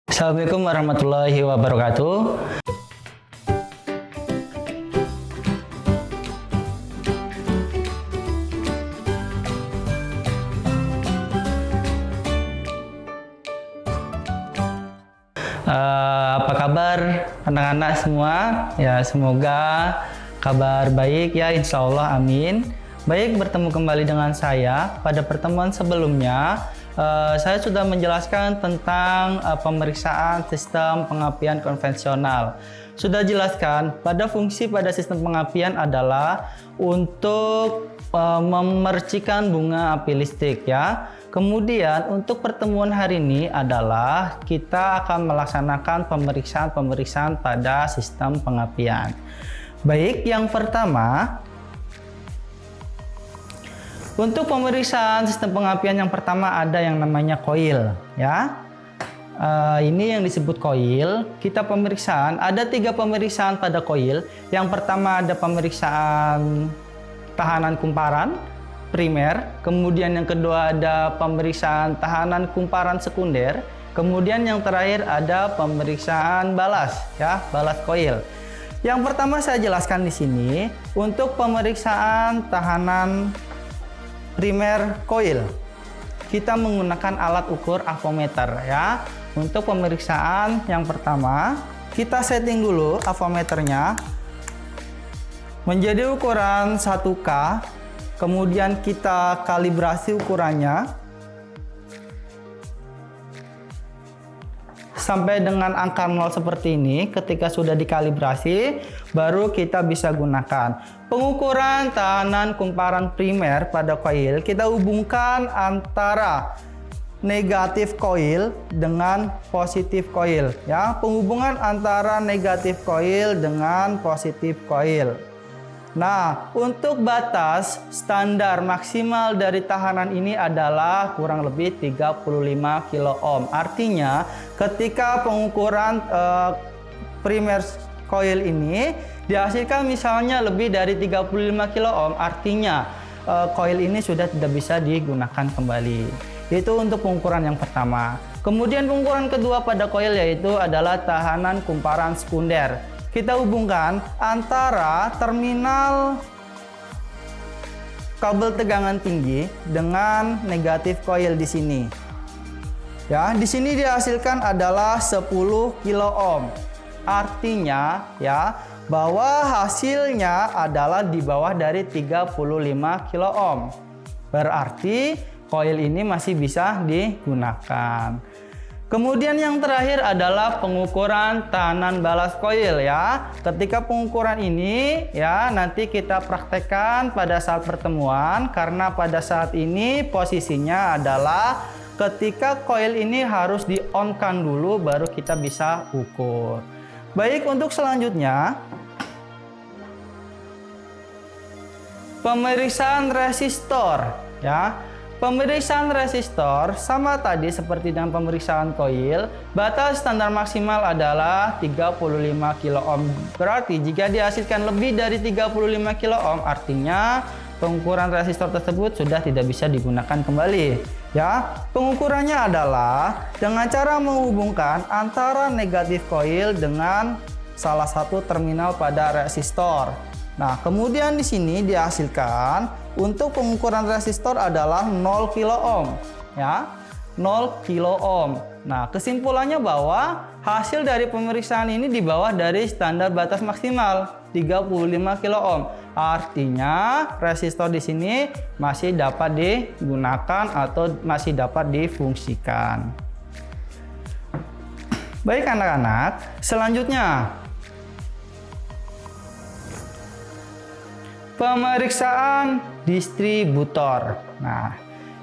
Assalamualaikum warahmatullahi wabarakatuh. Apa kabar anak-anak semua? Ya, semoga kabar baik ya, insya Allah, amin. Baik, bertemu kembali dengan saya. Pada pertemuan sebelumnya, saya sudah menjelaskan tentang pemeriksaan sistem pengapian konvensional. Sudah jelaskan, pada fungsi pada sistem pengapian adalah untuk memercikan bunga api listrik ya. Kemudian untuk pertemuan hari ini adalah kita akan melaksanakan pemeriksaan pada sistem pengapian. Baik, yang pertama, untuk pemeriksaan sistem pengapian yang pertama ada yang namanya koil ya. Ini yang disebut koil. Kita pemeriksaan, ada 3 pemeriksaan pada koil. Yang pertama ada pemeriksaan tahanan kumparan primer, kemudian yang kedua ada pemeriksaan tahanan kumparan sekunder, kemudian yang terakhir ada pemeriksaan balas ya, balas koil. Yang pertama saya jelaskan di sini untuk pemeriksaan tahanan primer koil. Kita menggunakan alat ukur avometer ya. Untuk pemeriksaan yang pertama, kita setting dulu avometernya menjadi ukuran 1K. Kemudian kita kalibrasi ukurannya sampai dengan angka 0 seperti ini. Ketika sudah dikalibrasi, baru kita bisa gunakan. Pengukuran tahanan kumparan primer pada koil, kita hubungkan antara negatif koil dengan positif koil ya. Penghubungan antara negatif koil dengan positif koil. Nah, untuk batas standar maksimal dari tahanan ini adalah kurang lebih 35 kilo ohm. Artinya, ketika pengukuran primer coil ini dihasilkan misalnya lebih dari 35 kilo ohm, artinya coil ini sudah tidak bisa digunakan kembali. Itu untuk pengukuran yang pertama. Kemudian pengukuran kedua pada coil yaitu adalah tahanan kumparan sekunder. Kita hubungkan antara terminal kabel tegangan tinggi dengan negatif koil di sini. Ya, di sini dihasilkan adalah 10 kilo ohm. Artinya ya, bahwa hasilnya adalah di bawah dari 35 kilo ohm. Berarti koil ini masih bisa digunakan. Kemudian yang terakhir adalah pengukuran tahanan balas koil ya. Ketika pengukuran ini ya nanti kita praktekkan pada saat pertemuan, karena pada saat ini posisinya adalah ketika koil ini harus di-on-kan dulu baru kita bisa ukur. Baik, untuk selanjutnya pemeriksaan resistor ya. Pemeriksaan resistor sama tadi seperti dengan pemeriksaan koil, batas standar maksimal adalah 35 kilo ohm. Berarti jika dihasilkan lebih dari 35 kilo ohm, artinya pengukuran resistor tersebut sudah tidak bisa digunakan kembali. Ya, pengukurannya adalah dengan cara menghubungkan antara negatif koil dengan salah satu terminal pada resistor. Nah, kemudian di sini dihasilkan untuk pengukuran resistor adalah 0 kilo ohm ya, 0 kilo ohm. Nah, kesimpulannya bahwa hasil dari pemeriksaan ini di bawah dari standar batas maksimal 35 kilo ohm. Artinya resistor di sini masih dapat digunakan atau masih dapat difungsikan. Baik anak-anak, selanjutnya pemeriksaan distributor. Nah,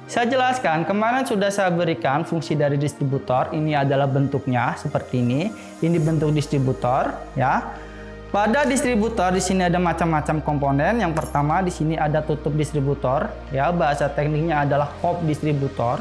saya jelaskan kemarin sudah saya berikan fungsi dari distributor. Ini adalah bentuknya seperti ini. Ini bentuk distributor ya. Pada distributor di sini ada macam-macam komponen. Yang pertama di sini ada tutup distributor ya, bahasa tekniknya adalah kop distributor.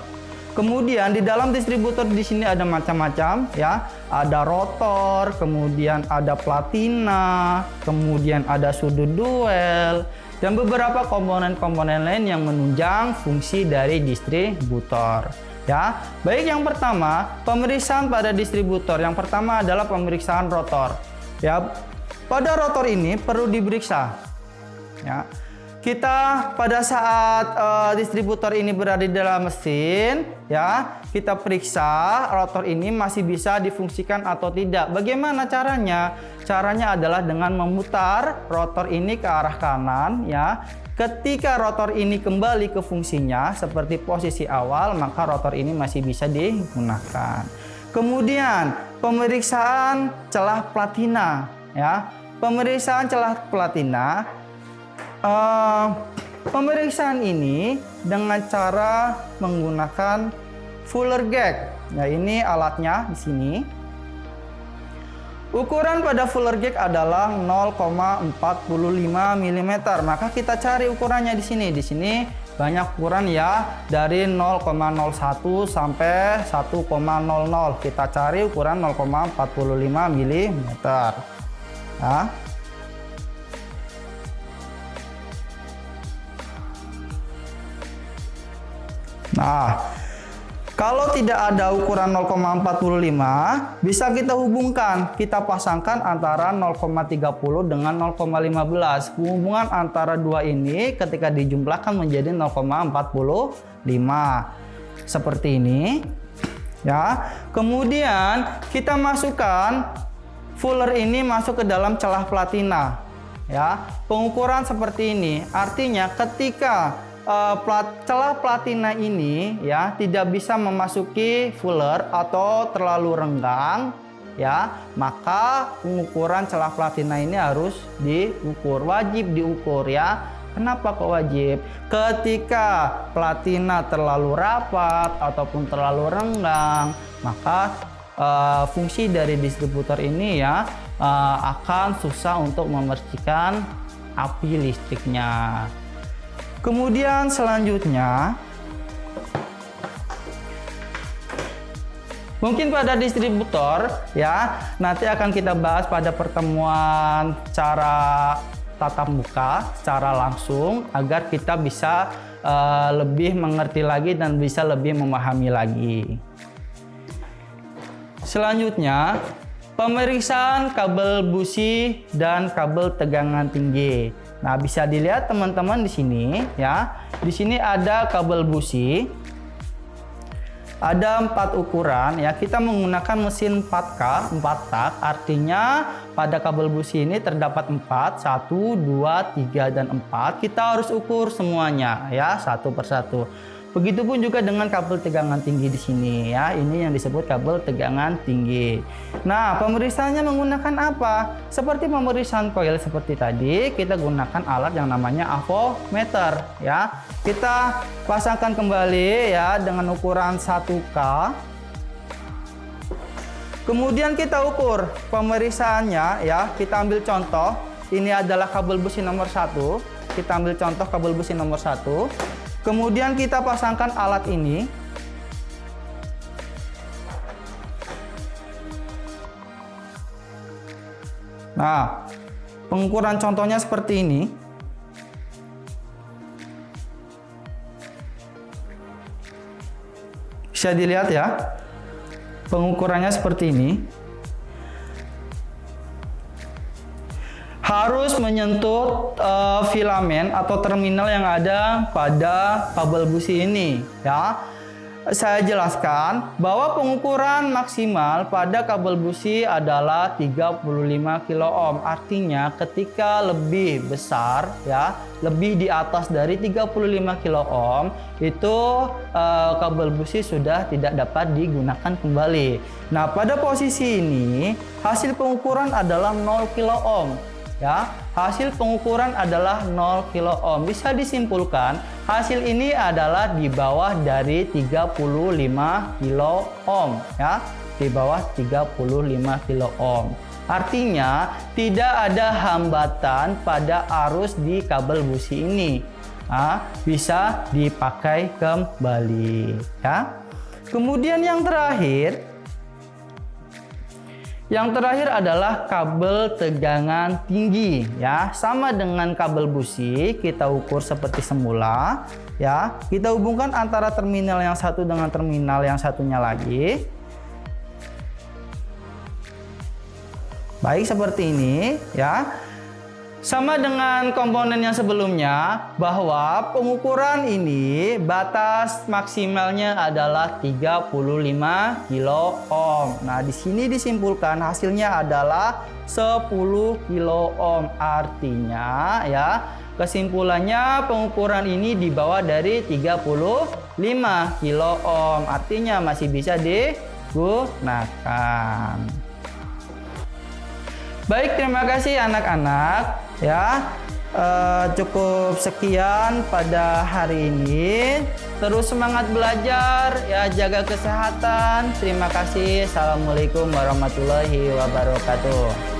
Kemudian di dalam distributor di sini ada macam-macam ya, ada rotor, kemudian ada platina, kemudian ada sudut duel, dan beberapa komponen-komponen lain yang menunjang fungsi dari distributor. Ya, baik yang pertama, pemeriksaan pada distributor. Yang pertama adalah pemeriksaan rotor. Ya, pada rotor ini perlu diperiksa. Ya, kita pada saat distributor ini berada di dalam mesin, ya, kita periksa rotor ini masih bisa difungsikan atau tidak. Bagaimana caranya? Caranya adalah dengan memutar rotor ini ke arah kanan, ya. Ketika rotor ini kembali ke fungsinya seperti posisi awal, maka rotor ini masih bisa digunakan. Kemudian pemeriksaan celah platina, ya. Pemeriksaan celah platina, pemeriksaan ini dengan cara menggunakan Fuller gauge. Nah, ini alatnya di sini. Ukuran pada Fuller gauge adalah 0,45 mm. Maka kita cari ukurannya di sini. Di sini banyak ukuran ya, dari 0,01 sampai 1,00. Kita cari ukuran 0,45 mm. Nah, kalau tidak ada ukuran 0,45, bisa kita hubungkan. Kita pasangkan antara 0,30 dengan 0,15. Hubungan antara dua ini ketika dijumlahkan menjadi 0,45. Seperti ini. Ya. Kemudian kita masukkan Fuller ini masuk ke dalam celah platina. Ya. Pengukuran seperti ini. Artinya ketika celah platina ini ya tidak bisa memasuki Fuller atau terlalu renggang, ya, maka pengukuran celah platina ini harus diukur, wajib diukur ya. Kenapa kok wajib? Ketika platina terlalu rapat ataupun terlalu renggang, maka fungsi dari distributor ini ya akan susah untuk memercikan api listriknya. Kemudian selanjutnya, mungkin pada distributor ya nanti akan kita bahas pada pertemuan cara tatap muka secara langsung agar kita bisa lebih mengerti lagi dan bisa lebih memahami lagi. Selanjutnya, pemeriksaan kabel busi dan kabel tegangan tinggi. Nah, bisa dilihat teman-teman di sini ya. Di sini ada kabel busi. Ada 4 ukuran ya. Kita menggunakan mesin 4K, 4 tak. Artinya pada kabel busi ini terdapat 4, 1, 2, 3 dan 4. Kita harus ukur semuanya ya, satu persatu. Begitupun juga dengan kabel tegangan tinggi di sini ya. Ini yang disebut kabel tegangan tinggi. Nah, pemeriksaannya menggunakan apa? Seperti pemeriksaan koil seperti tadi, kita gunakan alat yang namanya avometer ya. Kita pasangkan kembali ya dengan ukuran 1K. Kemudian kita ukur pemeriksaannya ya. Kita ambil contoh. Ini adalah kabel busi nomor 1. Kita ambil contoh kabel busi nomor 1. Kemudian kita pasangkan alat ini. Nah, pengukuran contohnya seperti ini. Bisa dilihat ya. Pengukurannya seperti ini. Harus menyentuh filamen atau terminal yang ada pada kabel busi ini ya. Saya jelaskan bahwa pengukuran maksimal pada kabel busi adalah 35 kilo ohm. Artinya ketika lebih besar ya, lebih di atas dari 35 kilo ohm, itu kabel busi sudah tidak dapat digunakan kembali. Nah, pada posisi ini hasil pengukuran adalah 0 kilo ohm. Ya, hasil pengukuran adalah 0 kilo ohm. Bisa disimpulkan hasil ini adalah di bawah dari 35 kilo ohm ya, di bawah 35 kilo ohm. Artinya tidak ada hambatan pada arus di kabel busi ini. Bisa dipakai kembali ya. Kemudian yang terakhir Yang terakhir adalah kabel tegangan tinggi ya. Sama dengan kabel busi, kita ukur seperti semula ya. Kita hubungkan antara terminal yang satu dengan terminal yang satunya lagi. Baik, seperti ini ya. Sama dengan komponen yang sebelumnya, bahwa pengukuran ini batas maksimalnya adalah 35 kilo ohm. Nah, di sini disimpulkan hasilnya adalah 10 kilo ohm. Artinya ya, kesimpulannya pengukuran ini di bawah dari 35 kilo ohm. Artinya masih bisa digunakan. Baik, terima kasih anak-anak ya. Cukup sekian pada hari ini. Terus semangat belajar ya, jaga kesehatan. Terima kasih. Assalamualaikum warahmatullahi wabarakatuh.